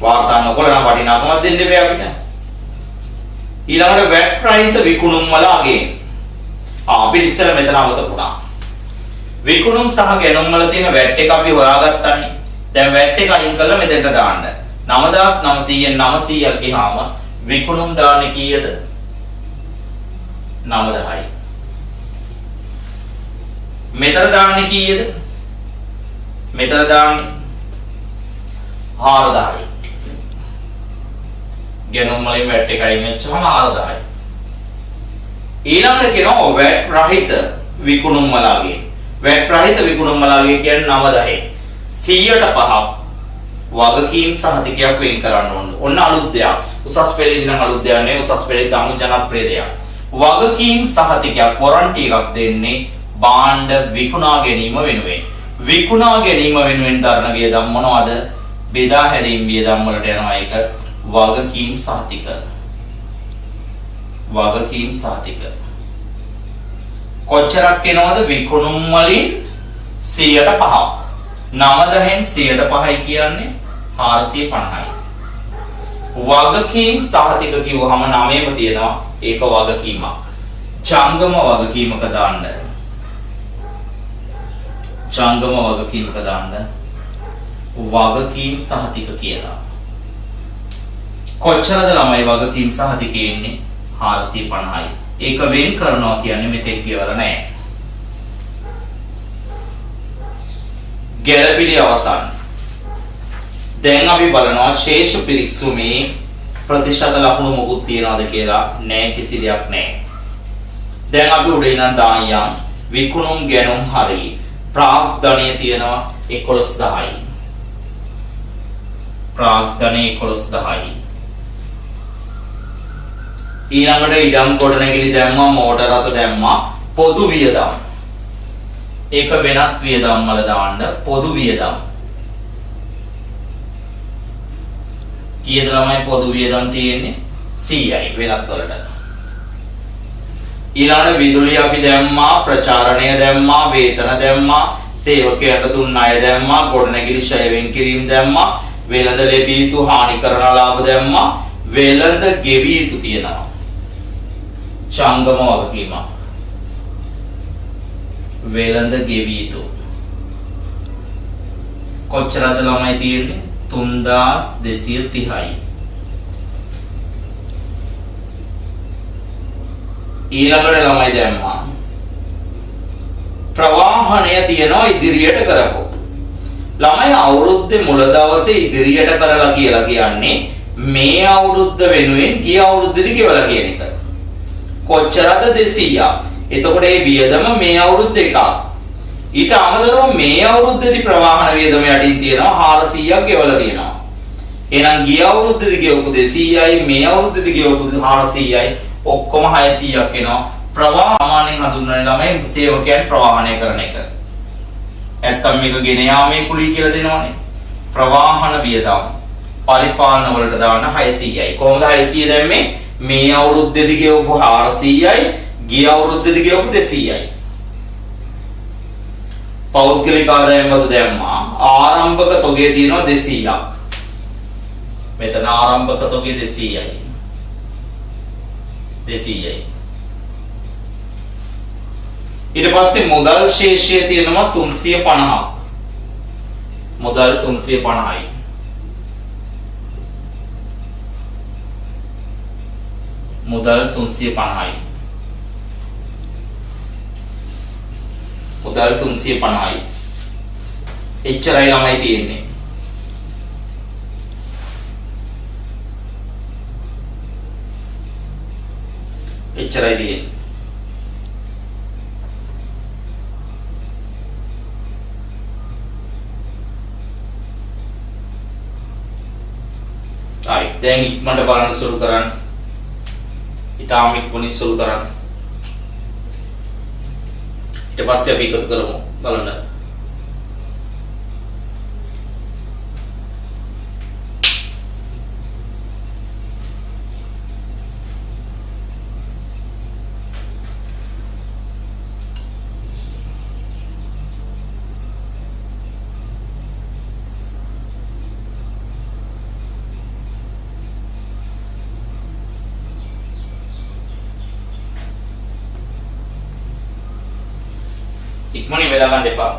වාර්තා නොකළ නම් වටිනාකමක් දෙන්න බෑ අපිට. ඊළඟට වැට් රහිත විකුණුම් වල අගේ. අපි ඉස්සෙල්ලා මෙතන අවතපුණා. විකුණුම් සහ ගැනුම් වල තියෙන වැට් එක අපි හොයාගත්තානේ. දැන් වැට් එක අයින් කරලා මෙතෙන්ට දාන්න. 9900න් 900ක් ගියාම විකුණුම් දාන්නේ කීයද? 9000යි. මෙතන දාන්නේ කීයද? මෙතන දාන්නේ 4000යි. ගැනුම් වලින් වැට් එක අයින් වෙච්චම 4000යි. ඊළඟට කියනවා වැට් රහිත විකුණුම් වලගේ. වැට් රහිත විකුණුම් වලගේ කියන්නේ 9000යි. 100ට 5ක් වගකීම් සහතිකයක් වෙන් කරන්න ඕන. ඔන්න අලුත් දෙයක්. උසස් පෙළේ දින අලුත් දෙයක් නෙවෙයි. උසස් පෙළේ තාම ජනප්‍රිය දෙයක්. වගකීම් සහතිකයක් වොරන්ටි එකක් දෙන්නේ භාණ්ඩ විකුණා ගැනීම වෙනුවෙන්. විකුණා ගැනීම වෙනුවෙන් දරන වියදම් මොනවද? බෙදා හැරීම් වියදම් වලට යනවා ඒක වගකීම් සහතික. වගකීම් සහතික. කොච්චරක් එනවද විකුණුම් වලින් 100ට 5ක්. 9000න් 100ට 5යි කියන්නේ 450යි. වගකීම් සහතික කිව්වහම 9ම තියෙනවා ඒක වගකීමක්. ජංගම වගකීමක දාන්න. ජංගම වගකීමක දාන්න. වගකීම් සහතික කියලා. කොච්චරද ළමයි වගකීම් සහතිකේ ඉන්නේ? 450යි. ඒක වෙන් කරනවා කියන්නේ මෙතෙක් කියවල නැහැ. ගැළපිලි අවසන්. දැන් අපි බලනවා ශේෂ පිරික්සුමේ ප්‍රතිශත ලකුණු මොකුත් තියනවද කියලා. නෑ, කිසි දෙයක් නෑ. දැන් අපි උඩ ඉඳන් දායම් විකුණුම් ගැනුම් හරි ප්‍රාග්ධනය තියෙනවා 11000යි. ප්‍රාග්ධනය 11000යි. ඊළඟට ඉඩම් ගොඩනැගිලි දැම්මා, මෝටර රථ දැම්මා, පොදු වියදම්. ඒක වෙනත් වියදම් වල දාන්න. පොදු වියදම්. කීයද ළමයි පොදු වියදම් තියෙන්නේ? 100යි වෙනත් වලට. ඊළඟට විදුලිය අපි දැම්මා, ප්‍රචාරණය දැම්මා, වේතන දැම්මා, සේවකයන්ට දුන්න අය දැම්මා, ගොඩනැගිලි ෂය වෙන් කිරීම දැම්මා, වෙළඳ ලැබිය යුතු හානි කරන ලාභ දැම්මා, වෙළඳ ගෙවිය යුතු තියෙනවා. ජංගම වගකීමක්. වෙළඳ ගෙවිය යුතු. කොච්චරද ළමයි තියෙන්නේ? 3230යි. ඊළඟට ළමයි දැම්මා ප්‍රවාහණය තියනවා ඉදිරියට කරපො. ළමයි අවුරුද්දේ මුල දවසේ ඉදිරියට කරලා කියලා කියන්නේ මේ අවුරුද්ද වෙනුවෙන් ගිය අවුරුද්දේදී ගෙවලා කියන එක. කොච්චරද? 200ක්. එතකොට මේ වියදම මේ අවුරුද්ද එකක්. ඊට අමතරව මේ අවුරුද්දේදී ප්‍රවාහන වියදම යටින් තියෙනවා 400ක් ගෙවලා තියෙනවා. එහෙනම් ගිය අවුරුද්දේදී ගෙවපු 200යි මේ අවුරුද්දේදී ගෙවපු 400යි ඔක්කොම 600ක් එනවා. ප්‍රවාහණයෙන් හඳුන්වන්නේ ළමයි සේවකයන් ප්‍රවාහණය කරන එක. නැත්තම් මේක ගෙන යාමේ කුලී කියලා දෙනවනේ. ප්‍රවාහන වියදම් පරිපාලන වලට දාන්න 600යි. කොහොමද 600 දැම්මේ? මේ අවුරුද්දේදී ගෙවපු 400යි ගිය අවුරුද්දේදී ගෙවපු 200යි. පෞද්ගලික ආදායම් බදු දැම්මා. ආරම්භක තොගේ තියෙනවා 200ක්. මෙතන ආරම්භක තොගේ 200යි. 200යි. ඊට පස්සේ මුදල් ශේෂය තියෙනවා 350ක්. මුදල් 350යි. මුදල් 350යි. මුදල් 350යි. එච්චරයි ළමයි තියෙන්නේ. එච්චරයි තියෙන්නේ. right, දැන් ඉක්මනට බලන්න සුළු කරන්න. ඊටාම ඉක්මනින් සුළු කරන්න. ඊට පස්සේ අපි එකතු කරමු බලන්න. ඉක්මනින් වෙලා ගන්න එපා.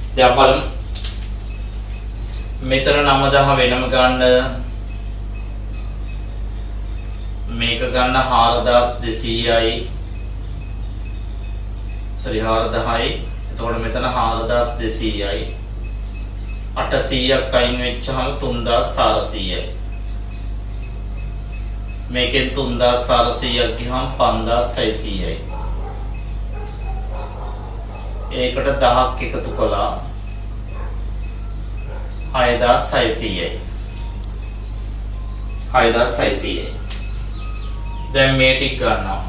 දැන් බලමු මෙතන 9000 වෙනම ගන්න මේක ගන්න 4200යි sorry 4000යි එතකොට මෙතන 4200යි 800ක් අයින් වෙච්චහම 3400යි මේකෙන් 3400ක් ගියහම 5600යි ඒකට 10ක් එකතු කළා 6600යි 6600යි දැන් මේ ටික ගන්නවා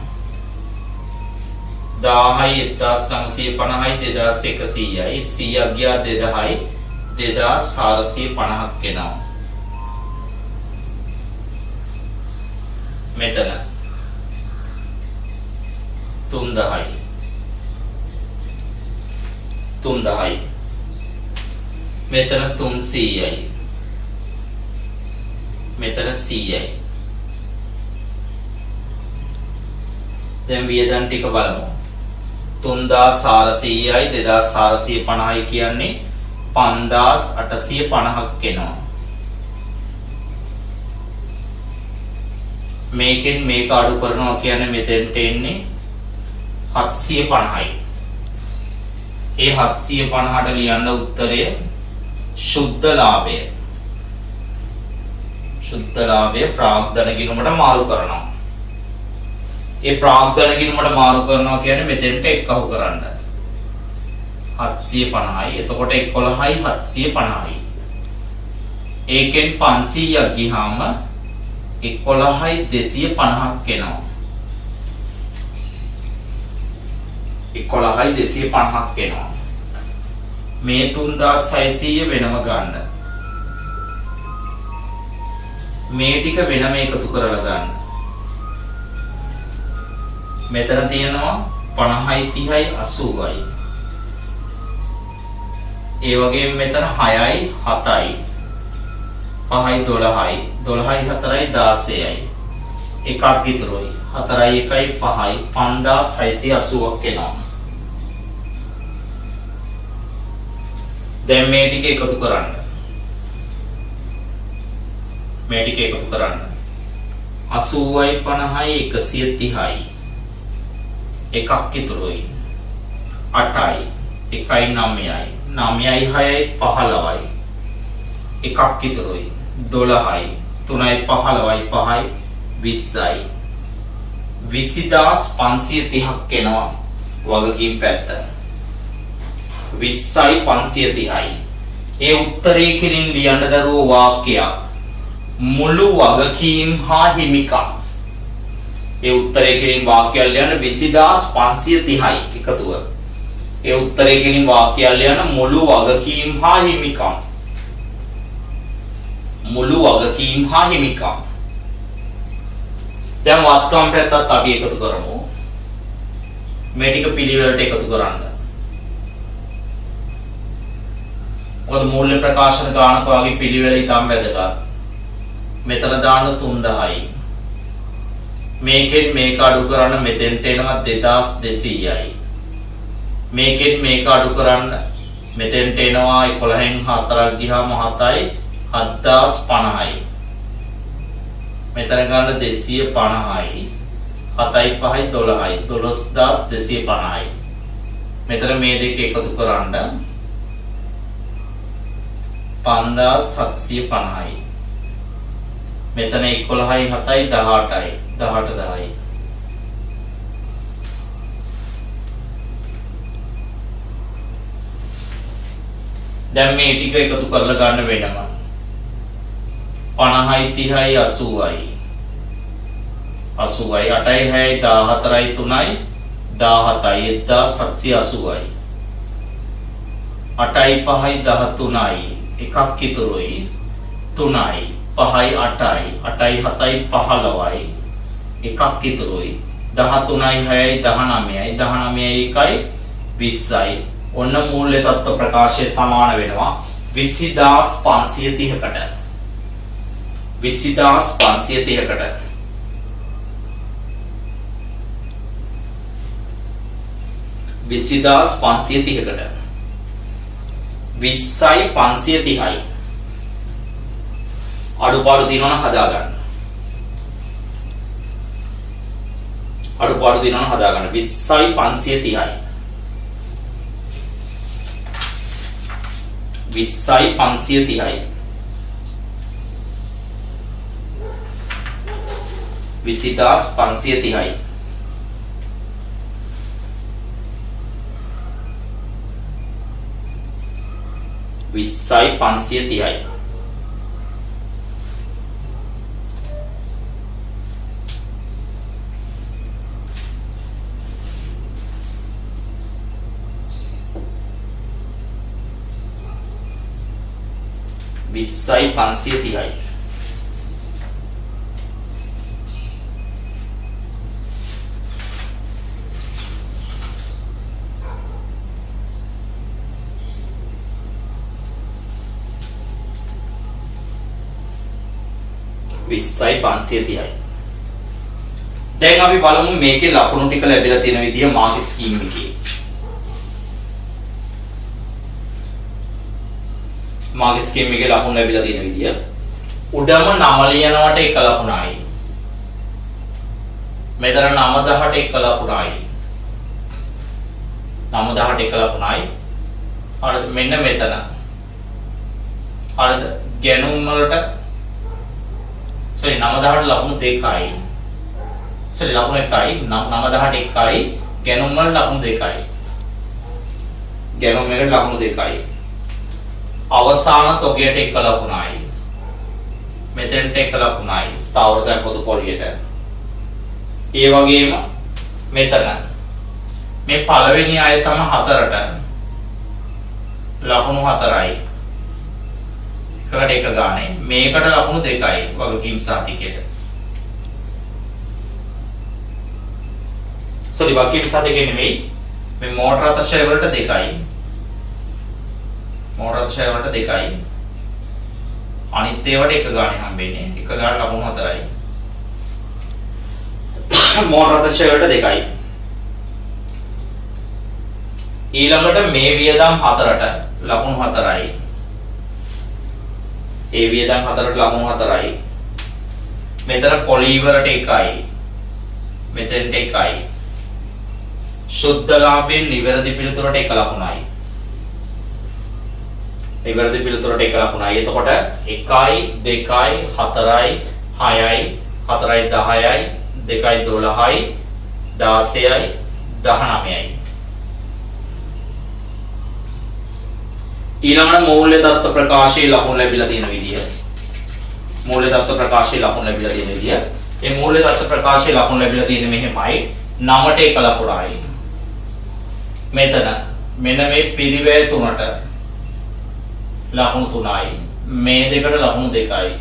1000යි 1950යි 2100යි 100ක් ගියා 2000යි 2450ක් එනවා මෙතන 3000යි 3000යි මෙතන 300යි මෙතන 100යි දැන් වියදම් ටික බලමු 3400යි 2450යි කියන්නේ 5850ක් එනවා මේකෙන් මේක අඩු කරනවා කියන්නේ මෙතෙන්ට එන්නේ 750යි ඒ 750ට ලියන්න උත්තරය शुद्ध लाभය ප්‍රාග්ධන ගිණුමට මාරු කරනවා. ඒ ප්‍රාග්ධන ගිණුමට මාරු කරනවා කියන්නේ මෙතෙන්ට එක්කහු කරන්න. 750යි. එතකොට 11යි 750යි. ඒකෙන් 500ක් ගියාම 11250ක් එනවා. 11250ක් එනවා. මේ 3600 වෙනම ගන්න. මේ ටික වෙනම එකතු කරලා ගන්න. මෙතන තියෙනවා 50යි 30යි 80යි. ඒ වගේම මෙතන 6යි 7යි 5යි 12යි 12යි 4යි 16යි එකක් ඉතුරුයි 4යි 1යි 5යි 5680ක් එනවා. දැන් මේ ටික එකතු කරන්න. මේ ටික එකතු කරන්න. 80යි 50යි 130යි එකක් ඉතුරුයි 8යි 1යි 9යි 9යි 6යි 15යි එකක් ඉතුරුයි 12යි 3යි 15යි 5යි 20යි 20530ක් එනවා වගකීම් පැත්ත. 20යි 530යි. ඒ උත්තරේ කෙලින් ලියන්න දරුවෝ වාක්‍යයක් මුළු වගකීම් හා හිමිකම්. ඒ උත්තරේ කෙලින් වාක්‍යයක් ලියන්න 20530යි එකතුව. ඒ උත්තරේ කෙලින් වාක්‍යයක් ලියන්න මුළු වගකීම් හා හිමිකම්. මුළු වගකීම් හා හිමිකම්. දැන් වත්කම් පැත්තත් අපි එකතු කරමු. මේ ටික පිළිවෙලට එකතු කරන්න. මොකද මූල්‍ය ප්‍රකාශන ගානක වගේ පිළිවෙල ඉතාම වැදගත්. මෙතන දාන්න 3000යි. මේකෙන් මේක අඩු කරන්න මෙතෙන්ට එනවා 2200යි. මේකෙන් මේක අඩු කරන්න මෙතෙන්ට එනවා 11න් 4ක් ගියාම 7යි 7050යි. මෙතන ගන්න 250යි 7යි 5යි 12යි 12250යි. මෙතන මේ දෙක එකතු කරන්න 5750යි. මෙතන 11යි 7යි 18යි 1810යි. දැන් මේ ටික එකතු කරලා ගන්න වෙනම 50යි 30යි 80යි 80යි 8යි 6යි 14යි 3යි 17යි 1780යි 8යි 5යි 13යි එකක් ඉතුරුයි 3යි 5යි 8යි 8යි 7යි 15යි එකක් ඉතුරුයි 13යි 6යි 19යි 19යි 1යි 20යි. ඔන්න මූල්‍ය තත්ත්ව ප්‍රකාශය සමාන වෙනවා 20530කට. 20530කට. 20530කට. 20යි 530යි. අඩුපාඩු තියෙනවා නම් හදාගන්න. අඩුපාඩු තියෙනවා නම් හදාගන්න. 20යි 530යි. 20යි 530යි. 20530යි. 20යි 530යි. 20යි 530යි. දැන් අපි බලමු මේකේ ලකුණු ටික ලැබිලා තියෙන විදිය මාක් ස්කීම් එකේ. මාක් ස්කීම් එකේ ලකුණු ලැබිලා තියෙන විදිය. උඩම 9 ලියනවට 1 ලකුණයි. මෙතන 90ට 1 ලකුණයි. 90ට 1 ලකුණයි. හරිද? මෙන්න මෙතන. හරිද? ගැණුම් වලට 90ට ලකුණු 2යි. ලකුණු 1යි 90ට 1යි ගැණුම් වල ලකුණු 2යි. ගැණුම් එකට ලකුණු 2යි. අවසාන තොගයට 1 ලකුණයි. මෙතෙන්ට එක ලකුණයි ස්ථාවරතය පොදු පොලියට. ඒ වගේම මෙතන මේ පළවෙනි ආයතන 4ට ලකුණු 4යි. එකට එක ගානේ. මේකට ලකුණු 2යි වගකීම් සහතිකයට. සෝරි වගකීම් සහතිකේ නෙමෙයි. මේ මෝටර අතශය වලට 2යි. මෝටර අතශය වලට 2යි. අනිත් ඒවාට එක ගානේ හම්බෙන්නේ. එක ගාන ලකුණු 4යි. මෝටර අතශය වලට 2යි. ඊළඟට මේ වියදම් 4ට ලකුණු 4යි. ඒ වියදම් 4ට ලකුණු 4යි. මෙතන පොලී වලට 1යි. මෙතෙන්ට 1යි. සුද්ධ ලාභයෙන් නිවැරදි පිළිතුරට 1 ලකුණයි. නිවැරදි පිළිතුරට 1 ලකුණයි. එතකොට 1යි 2යි 4යි 6යි 4යි 10යි 2යි 12යි 16යි 19යි. ඊළඟට මූල්‍ය தত্ত্ব ප්‍රකාශයේ ලකුණු ලැබිලා තියෙන විදිය. මූල්‍ය தত্ত্ব ප්‍රකාශයේ ලකුණු ලැබිලා තියෙන විදිය. මේ මූල්‍ය தত্ত্ব ප්‍රකාශයේ ලකුණු ලැබිලා තියෙන්නේ මෙහෙමයි. 9ට 1 ලකුණයි. මෙතන මෙන්න මේ පිරිවැය තුනට ලකුණු 3යි. මේ දෙකට ලකුණු 2යි.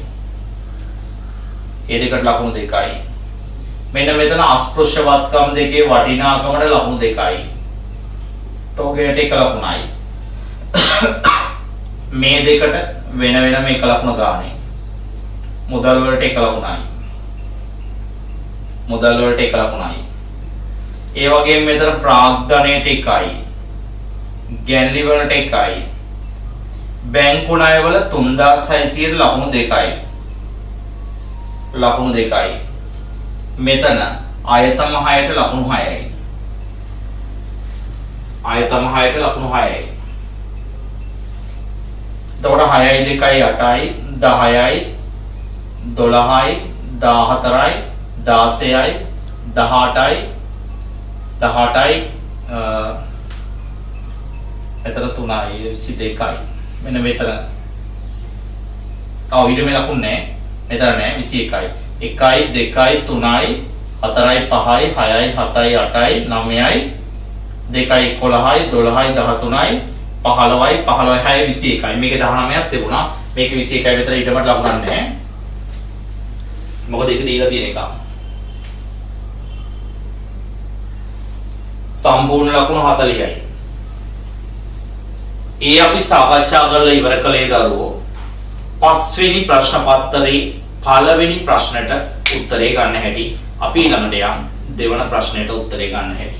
ඒ දෙකට ලකුණු 2යි. මෙන්න මෙතන අස්පෘශ්‍යවත්කම් දෙකේ වටිනාකමට ලකුණු 2යි. තෝගයට 1 ලකුණයි. මේ දෙකට වෙන වෙනම 1 ලකුණ ගානේ. මුදල් වලට 1 ලකුණයි. මුදල් වලට 1 ලකුණයි. ඒ වගේම මෙතන ප්‍රාග්ධනයට 1යි. ගැන්ලි වලට 1යි. බැංකු ණය වල 3600ට ලකුණු 2යි. ලකුණු 2යි. මෙතන ආයතන 6ට ලකුණු 6යි. ආයතන 6ට ලකුණු 6යි. එතකොට 6යි 2යි 8යි 10යි 12යි 14යි 16යි 18යි 18යි එතන 3යි 22යි. මෙන්න මෙතන ඊට මේ ලකුණ නැහැ. මෙතන නැහැ 21යි. 1යි 2යි 3යි 4යි 5යි 6යි 7යි 8යි 9යි 2යි 11යි 12යි 13යි 15යි 15යි 6යි 21යි. මේකේ 19ක් තිබුණා. මේකේ 21යි විතර ඊටමට ලකුණක් නැහැ. මොකද ඒක දීලා තියෙන එක. සම්පූර්ණ ලකුණු 40යි. ඒ අපි සාකච්ඡා කරලා ඉවර කළේ දරුවෝ පස්වෙනි ප්‍රශ්න පත්‍රයේ පළවෙනි ප්‍රශ්නට උත්තරේ ගන්න හැටි. අපි ළඟට යම් දෙවන ප්‍රශ්නයට උත්තරේ ගන්න හැටි.